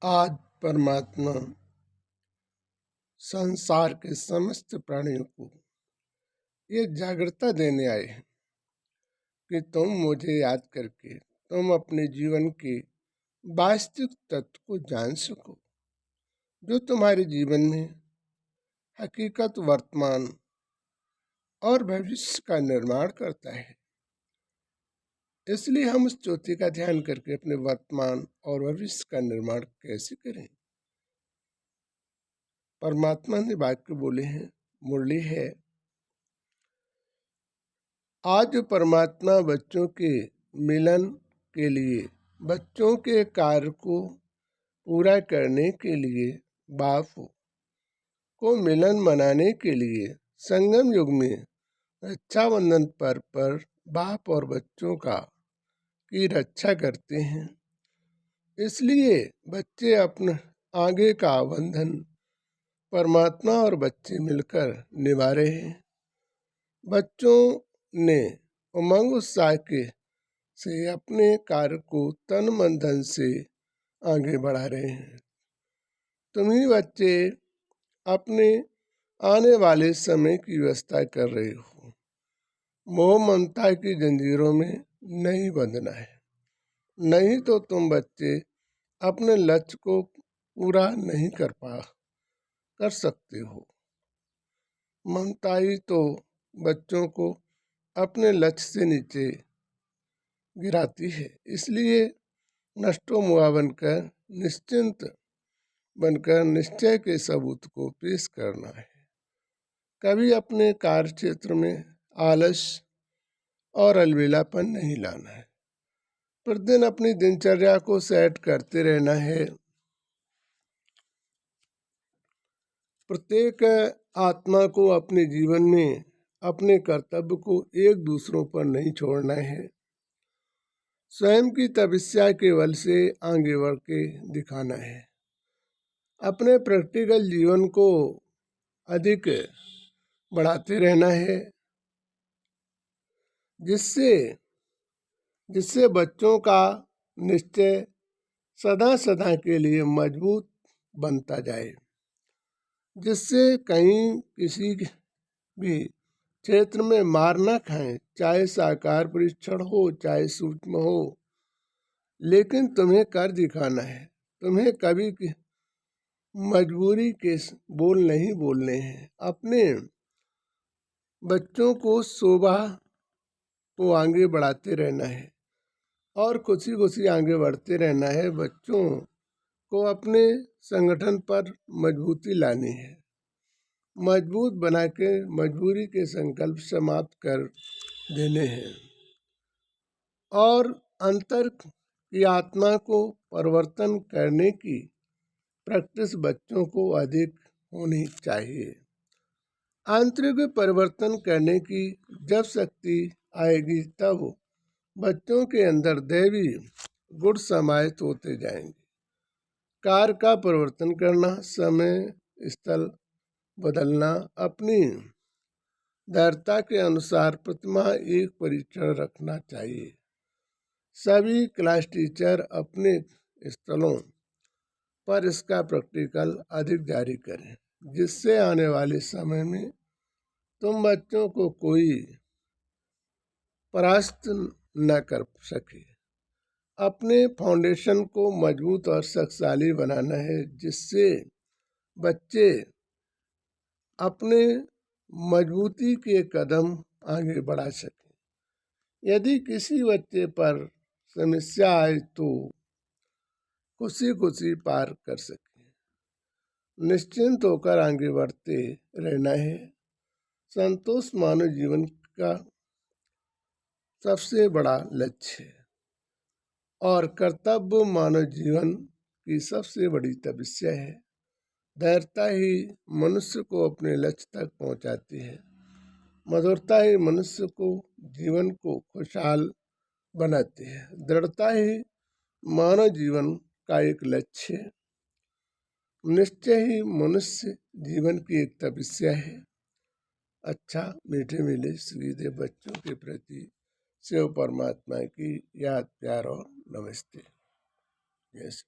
आज परमात्मा संसार के समस्त प्राणियों को ये जागरूकता देने आए हैं कि तुम मुझे याद करके तुम अपने जीवन के वास्तविक तत्व को जान सको, जो तुम्हारे जीवन में हकीकत, वर्तमान और भविष्य का निर्माण करता है। इसलिए हम उस ज्योति का ध्यान करके अपने वर्तमान और भविष्य का निर्माण कैसे करें। परमात्मा ने वाक्य बोले हैं, मुरली है, आज परमात्मा बच्चों के मिलन के लिए, बच्चों के कार्य को पूरा करने के लिए, बाप को मिलन मनाने के लिए संगम युग में रक्षाबंधन पर्व पर बाप और बच्चों की रक्षा करते हैं। इसलिए बच्चे अपने आगे का बंधन परमात्मा और बच्चे मिलकर निभा रहे हैं। बच्चों ने उमंग उत्साह से अपने कार्य को तन मन धन से आगे बढ़ा रहे हैं। तुम्ही बच्चे अपने आने वाले समय की व्यवस्था कर रहे हो। मोह ममता की जंजीरों में नहीं बंधना है, नहीं तो तुम बच्चे अपने लक्ष्य को पूरा नहीं कर सकते हो। ममता ही तो बच्चों को अपने लक्ष्य से नीचे गिराती है। इसलिए नष्टो मुआ बनकर निश्चय के सबूत को पेश करना है। कभी अपने कार्य क्षेत्र में आलस्य और अलबेलापन नहीं लाना है। प्रतिदिन अपनी दिनचर्या को सेट करते रहना है। प्रत्येक आत्मा को अपने जीवन में अपने कर्तव्य को एक दूसरों पर नहीं छोड़ना है। स्वयं की तपस्या के बल से आगे बढ़ के दिखाना है। अपने प्रैक्टिकल जीवन को अधिक बढ़ाते रहना है, जिससे बच्चों का निश्चय सदा सदा के लिए मजबूत बनता जाए, जिससे कहीं किसी भी क्षेत्र में मार न खाएं, चाहे साकार परीक्षण हो चाहे सूक्ष्म हो, लेकिन तुम्हें कर दिखाना है। तुम्हें कभी मजबूरी के बोल नहीं बोलने हैं। अपने बच्चों को शोभा को आगे बढ़ाते रहना है और खुशी खुशी आगे बढ़ते रहना है। बच्चों को अपने संगठन पर मजबूती लानी है। मजबूत बना के मजबूरी के संकल्प समाप्त कर देने हैं और अंतर की आत्मा को परिवर्तन करने की प्रैक्टिस बच्चों को अधिक होनी चाहिए। आंतरिक परिवर्तन करने की जब शक्ति आएगी तब बच्चों के अंदर दैवी गुण समाहित होते जाएंगे। कार्य का परिवर्तन करना, समय स्थल बदलना, अपनी धैर्यता के अनुसार प्रतिमा एक परीक्षण रखना चाहिए। सभी क्लास टीचर अपने स्थलों पर इसका प्रैक्टिकल अधिक जारी करें, जिससे आने वाले समय में तुम बच्चों को कोई परास्त न कर सके। अपने फाउंडेशन को मजबूत और शक्तिशाली बनाना है, जिससे बच्चे अपने मजबूती के कदम आगे बढ़ा सकें। यदि किसी बच्चे पर समस्या आए तो खुशी खुशी पार कर सकें। निश्चिंत होकर आगे बढ़ते रहना है। संतोष मानव जीवन का सबसे बड़ा लक्ष्य है और कर्तव्य मानव जीवन की सबसे बड़ी तपस्या है। धैर्यता ही मनुष्य को अपने लक्ष्य तक पहुंचाती है। मधुरता ही मनुष्य को जीवन को खुशहाल बनाती है। दृढ़ता ही मानव जीवन का एक लक्ष्य है। निश्चय ही मनुष्य जीवन की एक तपस्या है। अच्छा, मीठे मिले सीधे बच्चों के प्रति शिव परमात्मा की याद, प्यार और नमस्ते। यस।